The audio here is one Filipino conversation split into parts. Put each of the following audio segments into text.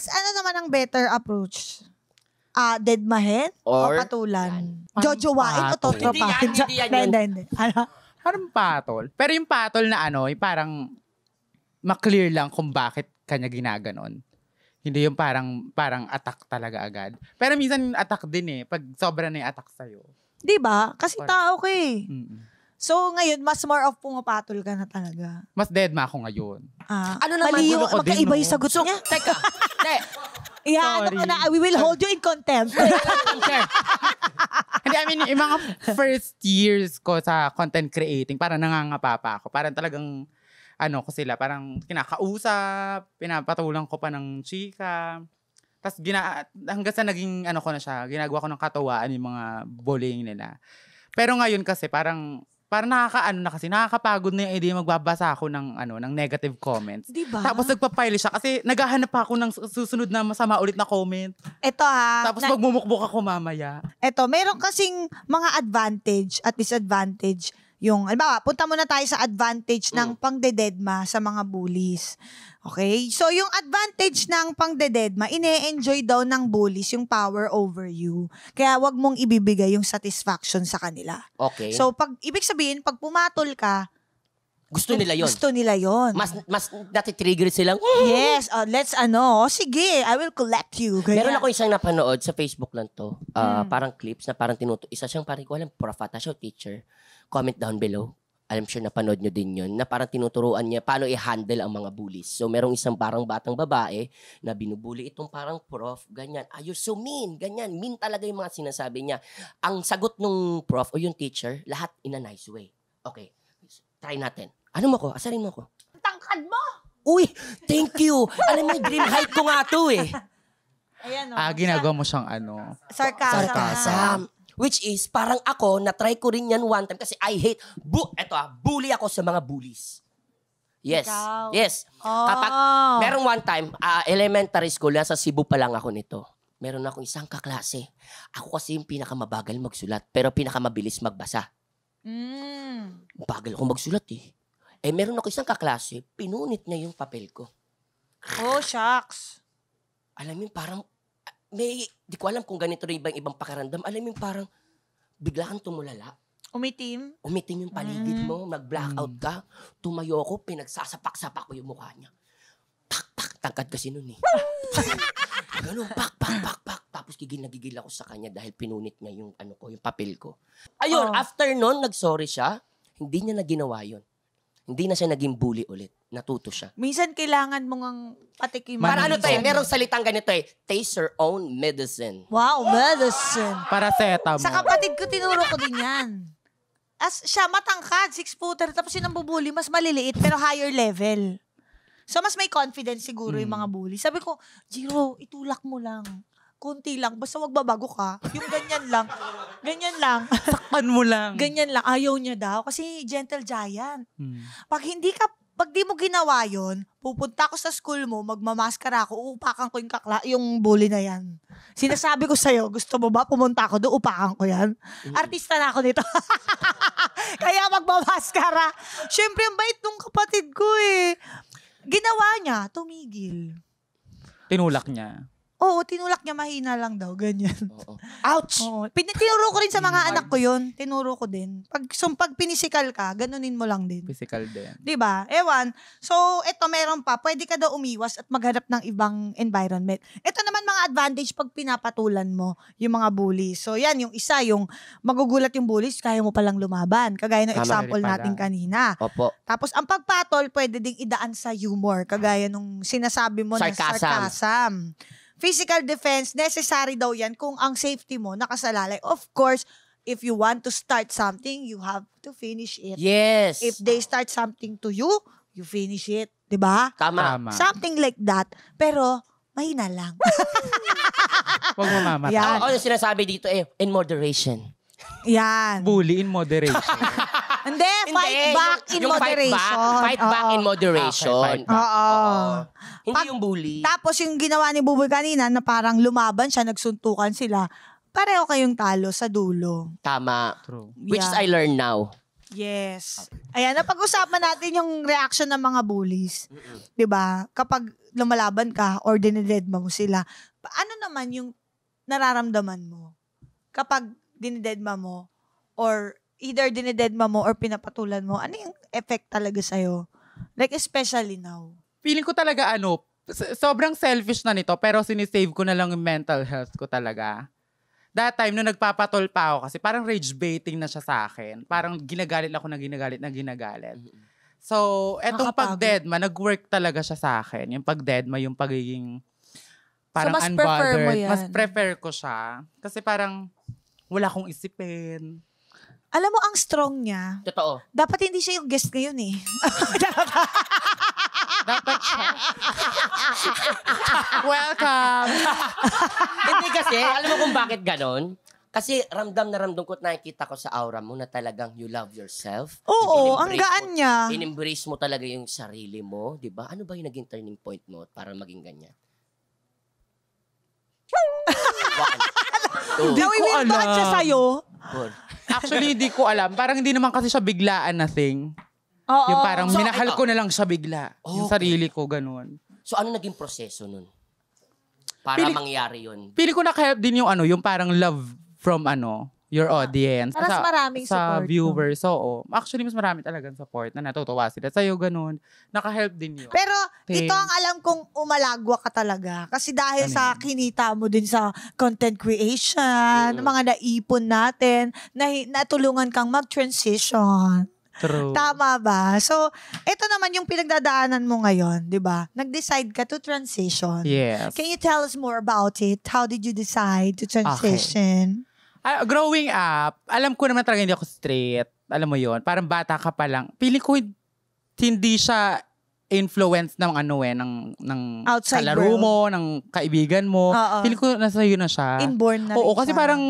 Friends, ano naman ang better approach? Deadmahin o patulan? Jojowain o totropahin? Hindi yan. Hindi. Parang patol. Pero yung patol na yung parang maklear lang kung bakit kanya ginaganon. Hindi yung parang attack talaga agad. Pero minsan attack din pag sobra na yung attack sa'yo. Diba? Kasi tao ka eh. Mm-mm. So, ngayon, mas more of pumapatol ka na talaga. Mas deadma ako ngayon. Ano naman? Mali yung gulo ko din, magkaiba yung no? sagot niya. Teka. Ano Sorry. ka na? We will hold you in contempt. Hindi, I mean, yung mga first years ko sa content creating, parang nangangapa pa ako. Parang talagang, ko sila, parang kinakausap, pinapatulang ko pa ng chika. Tapos, hanggang sa naging, ko na siya, ginagawa ko ng katawaan yung mga bullying nila. Pero ngayon kasi, parang nakakapagod na yung idea magbabasa ako ng negative comments. Diba? Tapos nagpa-pile siya kasi naghahanap pa ako ng susunod na masama ulit na comment. Ito Tapos magmumukbuk ako mamaya. Ito, meron kasing mga advantage at disadvantage. Yung, halimbawa, punta muna tayo sa advantage ng pangdededma sa mga bullies. Okay? So, yung advantage ng pangdededma, ine-enjoy daw ng bullies yung power over you. Kaya wag mong ibibigay yung satisfaction sa kanila. Okay. So, ibig sabihin, pag pumatol ka, gusto nila yon. Gusto nila yon. Mas natitrigger silang, Yes, let's sige, I will collect you. Ganyan. Meron ako isang napanood sa Facebook lang to. Parang clips na parang isa siyang parang ko alam, prof ata siya, teacher. Comment down below. I'm sure napanood nyo din yun, na parang tinuturuan niya paano i-handle ang mga bullies. So, merong isang parang batang babae na binubuli itong parang prof, ganyan. You're so mean, ganyan. Mean talaga yung mga sinasabi niya. Ang sagot nung prof o yung teacher, lahat in a nice way. Okay, try natin. Ano mo ko? Asarin mo ko. Tangkad mo! Uy, thank you! Alam mo, dream height ko nga to eh. Ayan Ginagawa mo siyang sarcasm. Which is, parang ako, na-try ko rin yan one time kasi I hate, bully ako sa mga bullies. Yes. Ikaw. Yes. Kapag, merong one time, elementary school, nasa Cebu pa lang ako nito. Meron akong isang kaklase. Ako kasi yung pinakamabagal magsulat, pero pinakamabilis magbasa. Bagal ako magsulat eh. Meron ako isang kaklase, pinunit niya yung papel ko. Oh, shucks. Alam mo, parang, di ko alam kung ganito rin ibang pakiramdam. Alam mo, parang, bigla kang tumulala. Umitim Umitim yung paligid mo, mag-blackout ka. Tumayo ako, pinagsasapak-sapak ko yung mukha niya. Tak, tangkad kasi nun eh. Ganun, pak. Tapos gigil ako sa kanya dahil pinunit niya yung yung papel ko. Ayun, after nun, nag-sorry siya. Hindi niya na ginawa yun. Hindi na siya naging bully ulit. Natuto siya. Minsan kailangan mo ngang patikiman. Para merong salitang ganito taste your own medicine. Wow, medicine. Paracetamol. Sa kapatid ko, tinuro ko din yan. As siya, matangkad, 6-footer, tapos yun ang bubuli, mas maliliit, pero higher level. So, mas may confidence siguro yung mga bully. Sabi ko, Jiro, itulak mo lang. Kunti lang, basta wag babago ka. Yung ganyan lang. Ganyan lang. Sakpan mo lang. Ganyan lang. Ayaw niya daw. Kasi gentle giant. Pag di mo ginawa yun, pupunta ako sa school mo, magmamaskara ako, uupakan ko yung bully na yan. Sinasabi ko sa'yo, gusto mo ba pumunta ako doon, upakan ko yan? Artista na ako dito. Kaya magmamaskara. Siyempre, ang bait nung kapatid ko eh. Ginawa niya, tumigil. Tinulak niya. Oo, tinulak niya, mahina lang daw, ganyan. Ouch! Oo. Tinuro ko rin sa mga anak ko yun. Tinuro ko din. Pag pinisikal ka, ganunin mo lang din. Physical din. Diba? Ewan. So, eto meron pa. Pwede ka daw umiwas at maghanap ng ibang environment. Ito naman mga advantage pag pinapatulan mo yung mga bullies. So, yan. Yung isa, yung magugulat yung bullies, kaya mo palang lumaban. Kagaya ng example natin kanina. Opo. Tapos, ang pagpatol, pwede ding idaan sa humor. Kagaya nung sinasabi mo na sarcasm. Physical defense, necessary daw yan kung ang safety mo nakasalalay. Of course, if you want to start something, you have to finish it. Yes. If they start something to you, you finish it. Diba? Tama. Something like that. Pero, mahina lang. Huwag mo mamatay. Yan. Yung sinasabi dito in moderation. Yan. Bully in moderation. Hindi, fight back in moderation. Fight back in moderation. Oo. Hindi yung bully. Tapos yung ginawa ni Buboy kanina na parang lumaban siya, nagsuntukan sila, pareho kayong talo sa dulo. Tama. True. Which is I learn now. Yes. Ayan, napag-usapan natin yung reaction ng mga bullies. 'Di ba? Kapag lumalaban ka or dinededma mo sila. Ano naman yung nararamdaman mo kapag dinededma mo or either dinededma mo or pinapatulan mo? Ano yung effect talaga sa'yo? Like, especially now. Feeling ko talaga sobrang selfish na nito, pero sinisave ko na lang yung mental health ko talaga. That time, nung nagpapatol pa ako, kasi parang rage baiting na siya sa akin. Parang ginagalit ako na ginagalit. So, etong pag-deadma, nag-work talaga siya sa akin. Yung pag-deadma, yung pagiging parang mas unbothered. prefer mo yan? Mas prefer ko siya. Kasi parang wala akong isipin. Alam mo, ang strong niya. Totoo. Dapat hindi siya yung guest ngayon eh. Dapat siya. Welcome! Hindi kasi, alam mo kung bakit ganon? Kasi ramdam na ramdam ko at nakikita ko sa aura mo na talagang you love yourself. Oo, ang gaan niya. In-embrace mo talaga yung sarili mo, di ba? Ano ba yung naging turning point mo para maging ganyan? Nawiwilbahan siya sa'yo. Actually, hindi ko alam. Parang hindi naman kasi siya biglaan na thing. Oo. Yung parang So, minahal ko na lang siya bigla. Yung Okay. sarili ko, ganun. So, ano naging proseso nun? Para mangyari yun. Pili ko nakahelp din yung parang love from your audience. Mas maraming sa support, viewers. Oo. Actually, mas marami talagang support na natutuwa sila sa'yo, ganun. Nakahelp din yun. Pero Thanks. ito ang alam kong umalagwa ka talaga. Kasi dahil sa kinita mo din sa content creation, mga naipon natin, natulungan kang mag-transition. True. Tama ba? So, ito naman yung pinagdadaanan mo ngayon, di ba? Nag-decide ka to transition. Yes. Can you tell us more about it? How did you decide to transition? Growing up, alam ko naman talaga hindi ako straight. Alam mo yon, parang bata ka pa lang. Pili ko hindi siya influence ng ng Outside kalaro world. mo, ng kaibigan mo. Pili ko nasa iyo na siya. Inborn na rin Oo, kasi siya. parang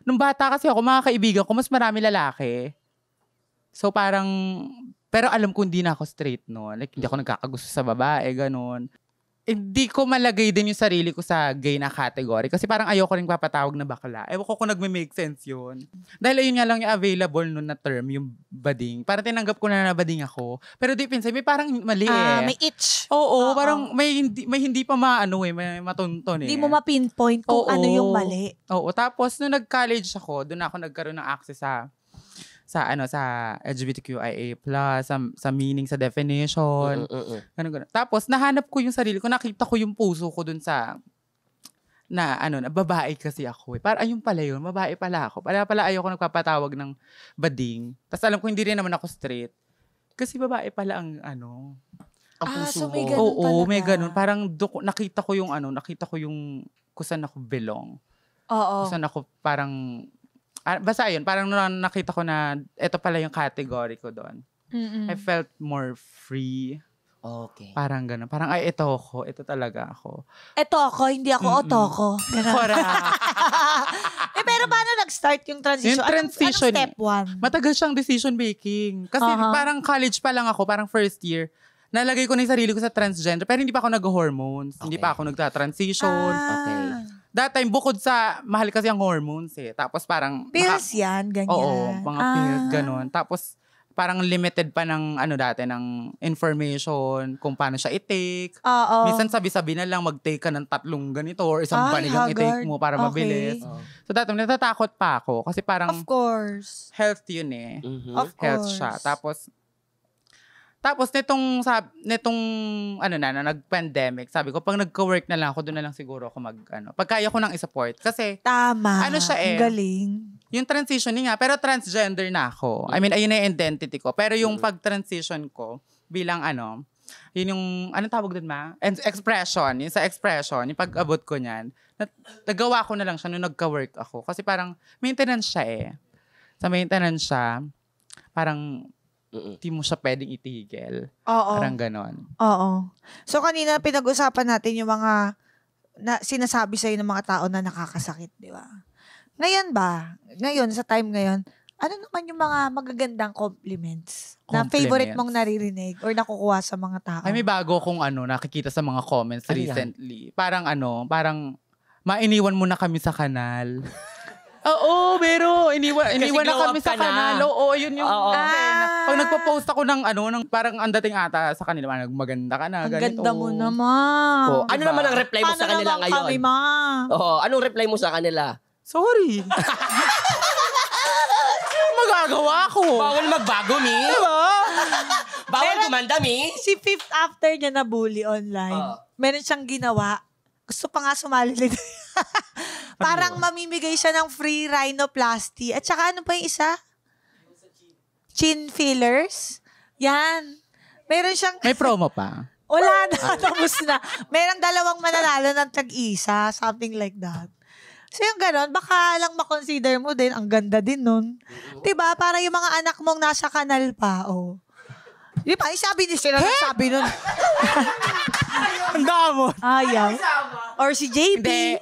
nung bata kasi ako, mga kaibigan ko, mas marami lalaki. So parang, pero alam ko hindi na ako straight noon. Like, hindi ako nagkakagusto sa babae, ganun. Hindi ko malagay din yung sarili ko sa gay na category. Kasi parang ayoko rin papatawag na bakla. Ewan ko kung nagme-make sense yun. Dahil ayun nga lang yung available nun na term, yung bading. Parang tinanggap ko na bading ako. Pero deep inside, may parang mali may itch. Oo, parang may hindi pa may matunton eh. Hindi mo ma-pinpoint kung ano yung mali. Oo, tapos nung nag-college ako, doon ako nagkaroon ng access sa LGBTQIA+, sa meaning, sa definition. Ganun. Tapos nahanap ko yung sarili ko, nakita ko yung puso ko dun sa na babae kasi ako. Parang ayun pala yun, babae pala ako. Pala ayoko nagpapatawag ng bading. Tapos alam ko hindi rin naman ako straight. Kasi babae pala ang ang puso so may mo. ganun Oo, talaga. may ganun. Parang nakita ko yung kung saan ako belong. Oo. Kung saan ako parang basta yun, parang nakita ko na ito pala yung category ko doon. I felt more free. Okay. Parang gano'n. Parang, ito talaga ako. Ito ako, hindi ako otoko. Correct. Pero paano nag-start yung transition? Yung transition, Anong step one? Matagal siyang decision making. Kasi parang college pa lang ako, parang first year. Nalagay ko na yung sarili ko sa transgender, pero hindi pa ako nag-hormones. Hindi pa ako nagta-transition. Okay. That time, bukod sa, mahal kasi ang hormones eh. Tapos parang, Pills yan, ganyan. oo, mga pills, ganun. Tapos, parang limited pa ng, ng information, kung paano siya i-take. Oo. Minsan sabi-sabi na lang, mag-take ka ng 3 ganito or isang banigang i-take mo para mabilis. So, that time, natatakot pa ako. Kasi parang, Of course. health yun eh. Of Health course. siya. Tapos nitong na nag-pandemic, sabi ko, pag nagka-work na lang ako, doon na lang siguro ako pag kaya ko nang i-support. Kasi, Tama. Ano siya eh? Ang galing. yung transitioning nga, pero transgender na ako. I mean, ayun na yung identity ko. Pero yung pag-transition ko, bilang yun yung, anong tawag din expression. Yung sa expression, yung pag-abot ko niyan, nagawa ko na lang siya nung nagka-work ako. Kasi parang, maintenance siya eh. Sa maintenance siya, parang, di mo siya pwedeng itigil. Oo. Parang ganon. Oo. So, kanina pinag-usapan natin yung mga sinasabi sa'yo ng mga tao na nakakasakit, di ba? Ngayon, sa time ngayon, ano naman yung mga magagandang compliments na favorite mong naririnig or nakukuha sa mga tao? Ay, may bago kong nakikita sa mga comments Ano yan? recently. Parang parang mainiwan mo na kami sa kanal. Oo, pero iniwan na glow kami up sa ka na. kanal. Oo, yun yung Oo. pag nagpo-post ako ng parang ang dating ata sa kanila, maganda ka na, Ang ganito. ganda mo naman. Oh, ano naman ang reply mo Paano sa kanila naman ngayon? kami, ma? Oo, anong reply mo sa kanila? Sorry. Magagawa ko. Bawal magbago, mi. Diba? Bawal gumanda, mi. Si fifth after niya na bully online, meron siyang ginawa. Gusto pa nga sumali ulit. Parang mamimigay siya ng free rhinoplasty. At saka ano pa yung isa? Chin fillers. Yan. Meron siyang... May promo pa. Wala na. Tapos na. Meron 2 mananalo ng tag-isa. Something like that. So yung ganon, baka lang makonsider mo din. Ang ganda din nun. Diba? Para yung mga anak mong nasa kanal pa. Oh. Di ba? Sabi ni sila sabi nun. Ang damot. Ayaw. Or si JP. Hindi.